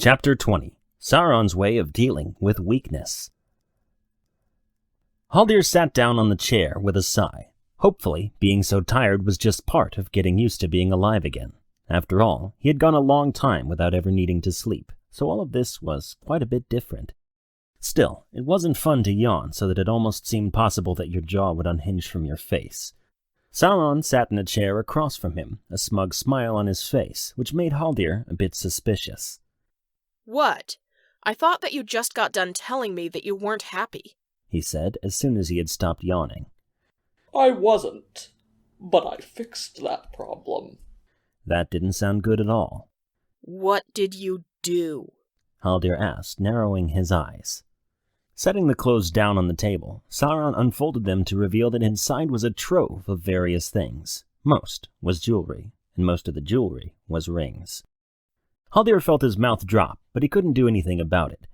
Chapter 20. Sauron's Way of Dealing with Weakness. Haldir sat down on the chair with a sigh. Hopefully, being so tired was just part of getting used to being alive again. After all, he had gone a long time without ever needing to sleep, so all of this was quite a bit different. Still, it wasn't fun to yawn so that it almost seemed possible that your jaw would unhinge from your face. Sauron sat in a chair across from him, a smug smile on his face, which made Haldir a bit suspicious. "What? I thought that you just got done telling me that you weren't happy," he said as soon as he had stopped yawning. "I wasn't, but I fixed that problem." That didn't sound good at all. "What did you do?" Haldir asked, narrowing his eyes. Setting the clothes down on the table, Sauron unfolded them to reveal that inside was a trove of various things. Most was jewelry, and most of the jewelry was rings. Haldir felt his mouth drop, but he couldn't do anything about it.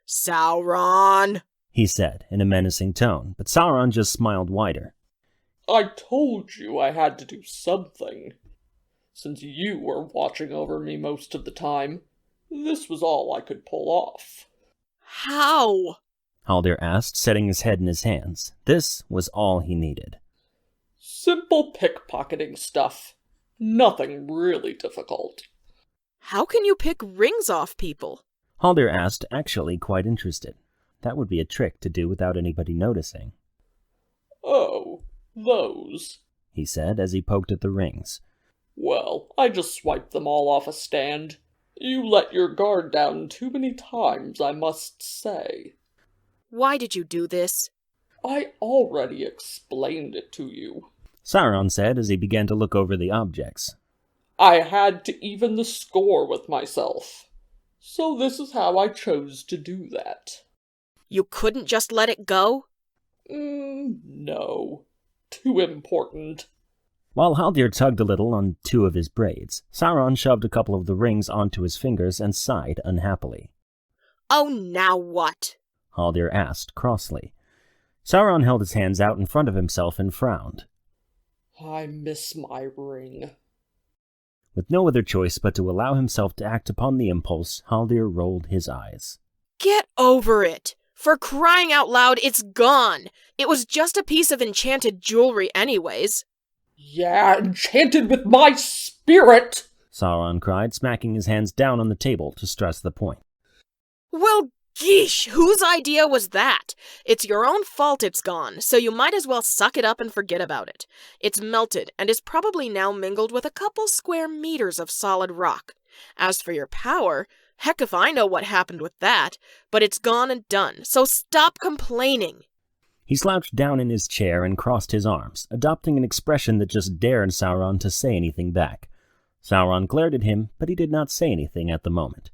"Sauron!" he said in a menacing tone, but Sauron just smiled wider. "I told you I had to do something. Since you were watching over me most of the time, this was all I could pull off." "How?" Haldir asked, setting his head in his hands. This was all he needed. "Simple pickpocketing stuff. Nothing really difficult." "How can you pick rings off people?" Haldir asked, actually quite interested. That would be a trick to do without anybody noticing. "Oh, those," he said as he poked at the rings. "Well, I just swiped them all off a stand. You let your guard down too many times, I must say." "Why did you do this?" "I already explained it to you," Sauron said as he began to look over the objects. "I had to even the score with myself. So this is how I chose to do that." "You couldn't just let it go?" No. Too important." While Haldir tugged a little on two of his braids, Sauron shoved a couple of the rings onto his fingers and sighed unhappily. "Oh, now what?" Haldir asked crossly. Sauron held his hands out in front of himself and frowned. "I miss my ring." With no other choice but to allow himself to act upon the impulse, Haldir rolled his eyes. "Get over it! For crying out loud, it's gone! It was just a piece of enchanted jewelry anyways." "Yeah, enchanted with my spirit!" Sauron cried, smacking his hands down on the table to stress the point. "Well, geesh, whose idea was that? It's your own fault it's gone, so you might as well suck it up and forget about it. It's melted and is probably now mingled with a couple square meters of solid rock. As for your power, heck if I know what happened with that, but it's gone and done, so stop complaining." He slouched down in his chair and crossed his arms, adopting an expression that just dared Sauron to say anything back. Sauron glared at him, but he did not say anything at the moment.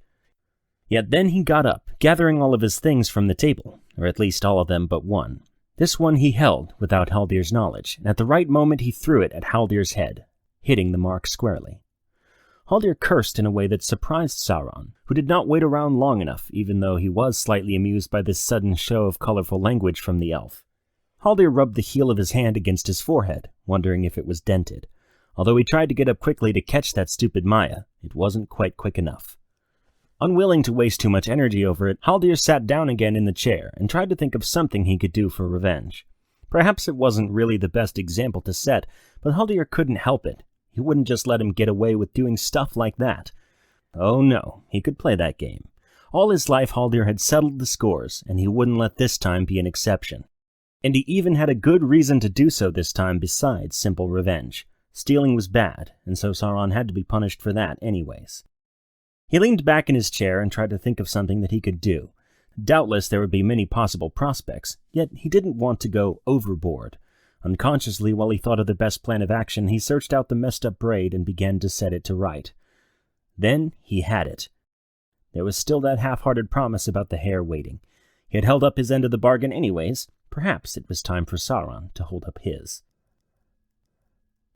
Yet then he got up, gathering all of his things from the table, or at least all of them but one. This one he held without Haldir's knowledge, and at the right moment he threw it at Haldir's head, hitting the mark squarely. Haldir cursed in a way that surprised Sauron, who did not wait around long enough, even though he was slightly amused by this sudden show of colorful language from the elf. Haldir rubbed the heel of his hand against his forehead, wondering if it was dented. Although he tried to get up quickly to catch that stupid Maya, it wasn't quite quick enough. Unwilling to waste too much energy over it, Haldir sat down again in the chair and tried to think of something he could do for revenge. Perhaps it wasn't really the best example to set, but Haldir couldn't help it. He wouldn't just let him get away with doing stuff like that. Oh no, he could play that game. All his life Haldir had settled the scores, and he wouldn't let this time be an exception. And he even had a good reason to do so this time besides simple revenge. Stealing was bad, and so Sauron had to be punished for that anyways. He leaned back in his chair and tried to think of something that he could do. Doubtless there would be many possible prospects, yet he didn't want to go overboard. Unconsciously, while he thought of the best plan of action, he searched out the messed-up braid and began to set it to right. Then he had it. There was still that half-hearted promise about the hair waiting. He had held up his end of the bargain anyways. Perhaps it was time for Sauron to hold up his.